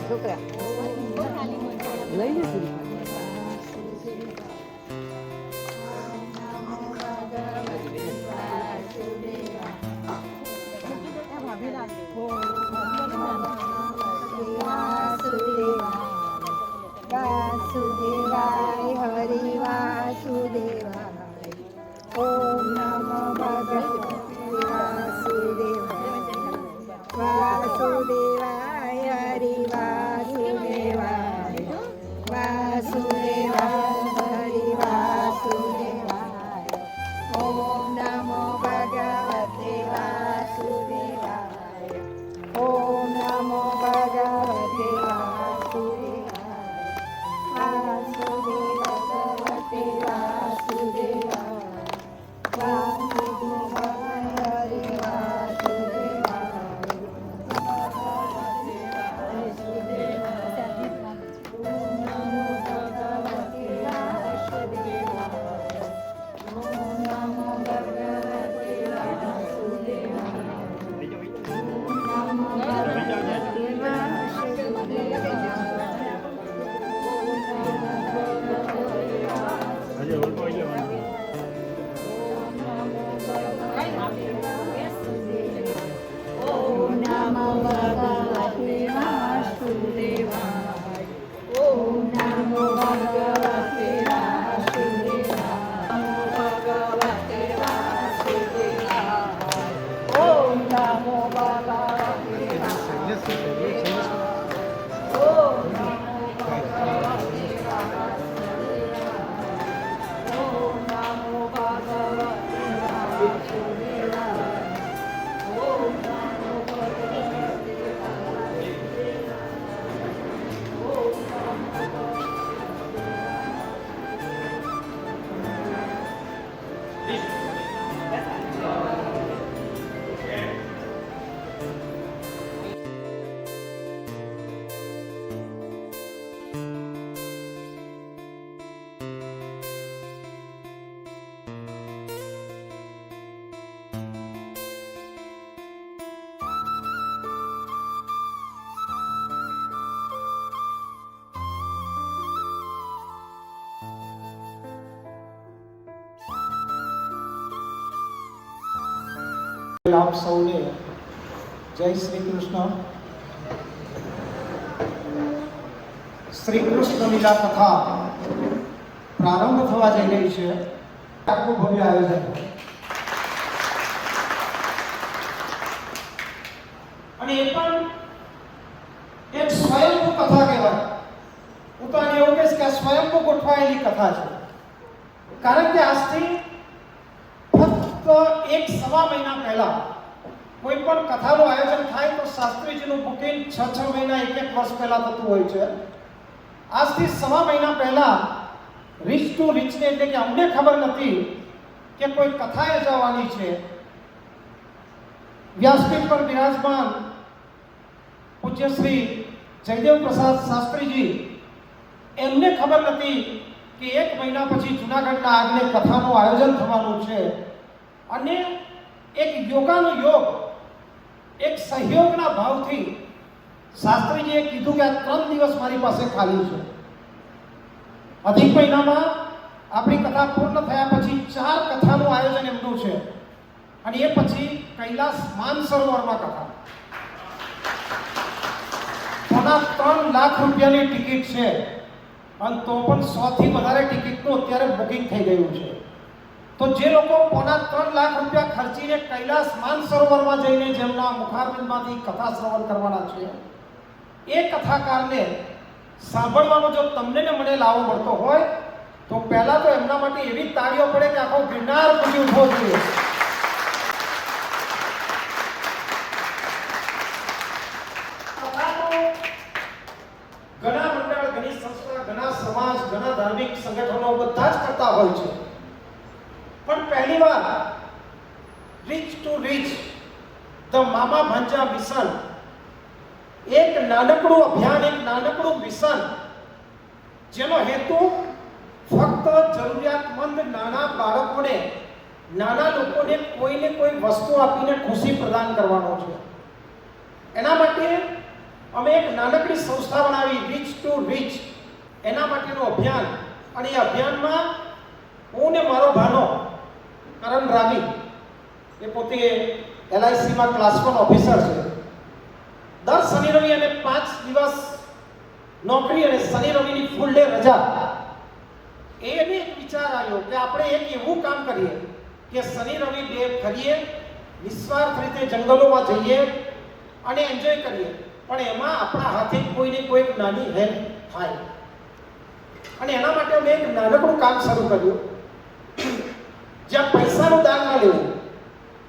છોકરા લઈ લીધું. વાસુદેવાય હરિ વાસુદેવાય ઓમ નમો ભગવતે વાસુદેવાય વાસુદેવાય હરિ વાસુદેવાય વાસુદેવાય હરિ વાસુદેવાય ઓમ નમો ભગવતે વાસુદેવાય ઓમ નમો ભગવતે આપ સૌને જય શ્રી કૃષ્ણ. શ્રી કૃષ્ણ લીલા કથા પ્રારંભ થવા જઈ રહી છે. આખું ભવ્ય આયોજન અને એ પણ એક સ્વયંભૂ કથા કહેવાય. હું તો આને એવું કહીશ કે આ સ્વયંભૂ ગોઠવાયેલી કથા છે. કારણ કે આજથી એક સવા મહિના પહેલા કોઈ પણ કથાનું આયોજન થાય તો શાસ્ત્રીજીનું બુકિંગ 6 મહિના 1 વર્ષ પહેલા થતું હોય છે. આજથી સવા મહિના પહેલા રીચ ટુ રીચને એટલે કે અમને ખબર નથી કે કોઈ કથા યોજવાની છે. વ્યાસપીઠ પર બિરાજમાન પૂજ્ય શ્રી જયદેવ પ્રસાદ શાસ્ત્રીજી એમને ખબર નથી કે 1 મહિના પછી જૂનાગઢના આગને કથાનું આયોજન થવાનું છે. અને એક યોગાનો યોગ, એક સહયોગના ભાવથી શાસ્ત્રીજીએ કીધું કે આ 3 દિવસ મારી પાસે ખાલી છે. અધિક મહિનામાં આપણી કથા પૂર્ણ થયા પછી 4 કથાનું આયોજન એમનું છે. અને એ પછી કૈલાસ માનસરોવરમાં કથા. 3 લાખ રૂપિયાની ટિકિટ છે અને તો પણ 100 થી વધારે ટિકિટનું અત્યારે બુકિંગ થઈ ગયું છે. તો જે લોકો 3 લાખ રૂપિયા ખર્ચીને કૈલાસ માનસરોવરમાં જઈને જેમના મુખારબિંદમાંથી કથા શ્રવણ કરવાના છે, એ કથાકારને સાંભળવાનો જો તમને ને મને લાવો મળતો હોય તો પહેલા તો એમના માટે એવી તાળીઓ પડે કે આખો ગિરનાર પૂજી ઉઠવો જોઈએ. ઘણા મંડળ, ઘણી સંસ્થા, ઘણા સમાજ, ઘણા ધાર્મિક સંગઠનો બધા જ કરતા હોય છે. પણ પહેલીવાર રીચ ટુ રીચ ધ મામા ભાંજા મિશન, એક નાનકડું અભિયાન, એક નાનકડું મિશન, જેનો હેતુ ફક્ત જરૂરિયાતમંદ નાના બાળકોને, નાના લોકોને કોઈને કોઈ વસ્તુ આપીને ખુશી પ્રદાન કરવાનો છે. એના માટે અમે એક નાનકડી સંસ્થા બનાવી રીચ ટુ રીચ, એના માટેનું અભિયાન. અને એ અભિયાનમાં હું ને મારો ભાનો કરણ રામી, એ પોતે LICમાં ક્લાસ 1 ઓફિસર છે, દર શનિ રવિ અને 5 દિવસ નોકરી અને શનિ રવિની ફૂલ ડે રજા. એને એક વિચાર આવ્યો કે આપણે એક એવું કામ કરીએ કે શનિ રવિ બે ફરીએ, નિસ્વાર્થ રીતે જંગલોમાં જઈએ અને એન્જોય કરીએ, પણ એમાં આપણા હાથે કોઈને કોઈ એક નાની હેલ્પ થાય. અને એના માટે અમે એક નાનકડું કામ શરૂ કર્યું, જ્યાં પૈસાનું દાન ન લેવું,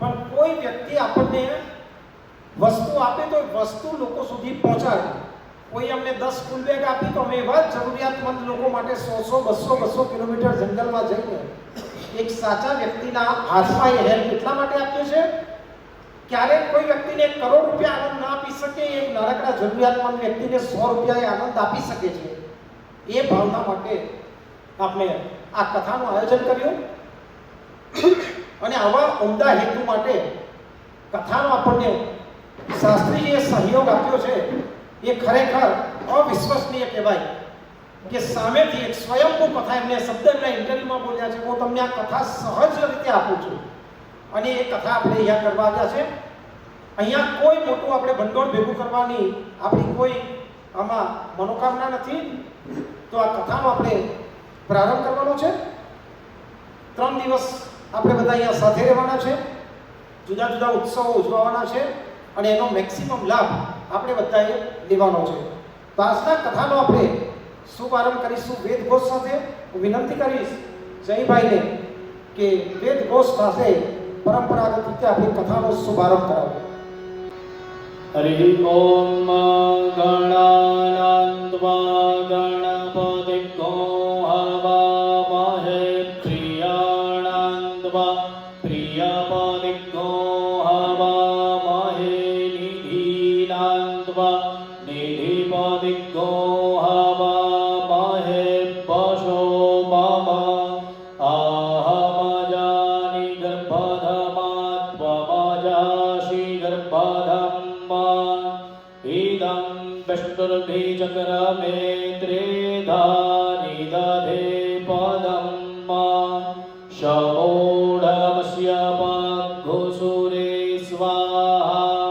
પણ કોઈ વ્યક્તિ આપણને વસ્તુ આપે તો વસ્તુ લોકો સુધી પહોંચાડે. કોઈ અમને 10 સ્કૂલ બેગ આપી તો અમે એવા જરૂરિયાતમંદ લોકો માટે 100-200 કિલોમીટર જંગલમાં જઈને એક સાચા વ્યક્તિના હાથમાં એ હેલ્પ એટલા માટે આપીએ છીએ. ક્યારેક કોઈ વ્યક્તિને 1 કરોડ રૂપિયા આનંદ ના આપી શકે, એક નાનકડા જરૂરિયાતમંદ વ્યક્તિને 100 રૂપિયા આનંદ આપી શકે છે. એ ભાવના માટે આપણે આ કથાનું આયોજન કર્યું. અને આવા ઉમદા હેતુ માટે કથાનો આપણને શાસ્ત્રીજીએ સહયોગ આપ્યો છે. એ ખરેખર અવિશ્વસનીય કહેવાય કે સામેથી એક સ્વયંભૂ કથા એમને શબ્દ એમના ઇન્ટરવ્યુમાં બોલ્યા છે. હું તમને આ કથા સહજ રીતે આપું છું અને એ કથા આપણે અહીંયા કરવા આવ્યા છે. અહીંયા કોઈ મોટું આપણે ભંડોળ ભેગું કરવાની આપણી કોઈ આમાં મનોકામના નથી. તો આ કથાનો આપણે પ્રારંભ કરવાનો છે. 3 દિવસ આપણે બધા અહીંયા સાથે રહેવાના છે, જુદા જુદા ઉત્સવો ઉજવવાના છે અને એનો મેક્સિમમ લાભ આપણે બધાએ લેવાનો છે. તો આજના કથાનો આપણે શુભારંભ કરીશું વેદ ઘોષ સાથે. હું વિનંતી કરીશ જયભાઈને કે વેદ ઘોષ સાથે પરંપરાગત રીતે આપણી કથાનો શુભારંભ કરાવો. હરિ ઓમ ગણાનાન્વા ગણપતિર્ગો હવામહે પ્રિયાણાન્વા પ્રિયપતિર્ગો હવામહે નિધિનાન્વા નિધિપતિર્ગો હવામહે પશો મમ આહમજાનિ ગર્ભધમાત્વમજાશિ ગર્ભધમ્મા ઇદં વિષ્ણુર્ભીચક્રમે ત્રેધાનિ દધે પદમ્મા શમોઢમસ્ય પાઘુસુરે સ્વાહા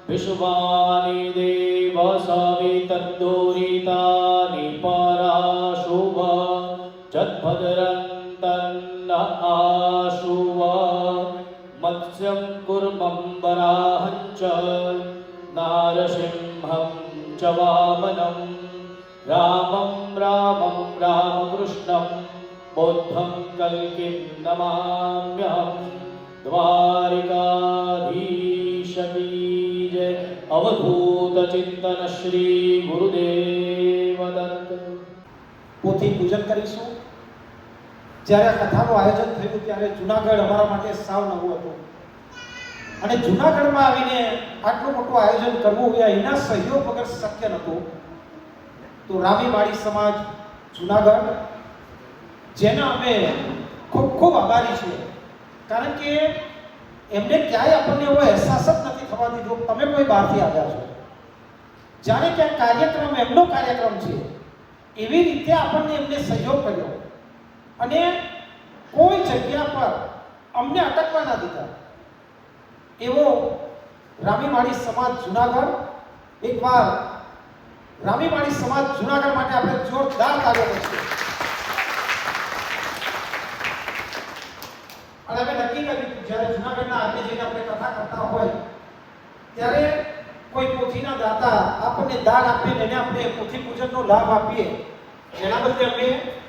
વિશ્વાનિ દેવ સવિતર્દુરિતાનિ પરાશુભ જદ્ભદ્રંતન્ન આશુવ મત્સ્યં કુર્મં વરાહં ચ નારસિંહં ચ વામनं રામં રામકૃષ્ણં બૌદ્ધં કલ્કિં નમામ્યહં. દ્વારિકાધીશ કી જય. અવધૂત ચિંતન શ્રી ગુરુદેવ દત્ત. પોથી પૂજન કરીશું. જ્યારે આ કથાનું આયોજન થયું ત્યારે જુનાગઢ અમારા માટે સાવ નવું હતું અને જુનાગઢમાં આવીને આટલું મોટું આયોજન કરવું એ અહીંના સહયોગ વગર શક્ય નહોતું. તો રામીવાડી સમાજ જુનાગઢ, જેના અમે ખૂબ ખૂબ આભારી છીએ, કારણ કે એમને ક્યાંય આપણને એવો અહેસાસ જ નથી થવા દીધો તમે કોઈ બહારથી આવ્યા છો. જાણે કે આ કાર્યક્રમ એમનો કાર્યક્રમ છે એવી રીતે આપણને એમને સહયોગ કર્યો અને કોઈ જગ્યા પર અમને અટકવા ના દીધા. એવો રામીવાડી સમાજ જુનાગઢ. એકવાર રામીવાડી સમાજ જુનાગઢ માટે આપણે જોરદાર તાળીઓ કરીએ. અને અમે નક્કી કર્યું જ્યારે જુનાગઢના આગળ જઈને આપણે કથા કરતા હોય ત્યારે કોઈ પોથીના દાતા આપણને દાન આપીને એને આપણે પોથી પૂજનનો લાભ આપીએ. એના બદલે અમે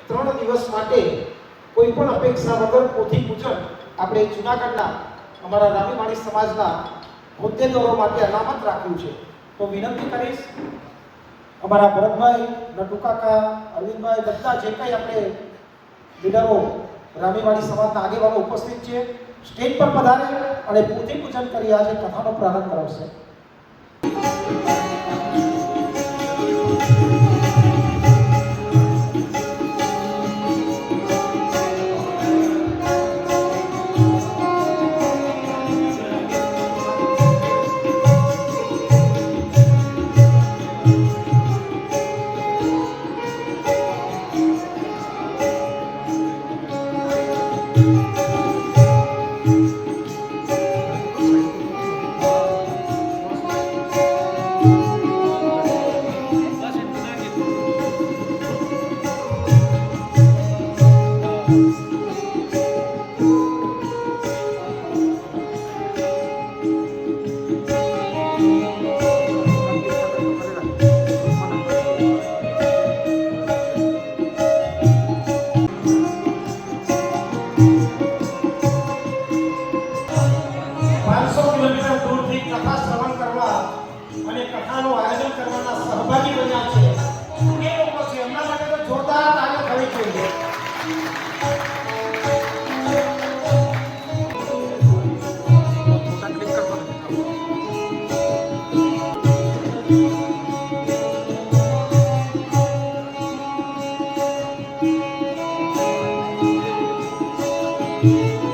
3 દિવસ માટે કોઈ પણ અપેક્ષા વગર પોથી પૂજન આપણે જુનાગઢના અમારા રામીવાડી સમાજના હોદ્દેદારો માટે અનામત રાખ્યું છે. તો વિનંતી કરીશ અમારા ભરતભાઈ, નટુ કાકા, અરવિંદભાઈ, બધા જે કંઈ આપણે લીડરો રામીવાડી સમાજના આગેવાનો ઉપસ્થિત છે, સ્ટેજ પર પધારે અને પોથી પૂજન કરી આજે કથાનો પ્રારંભ કરાવશે. હે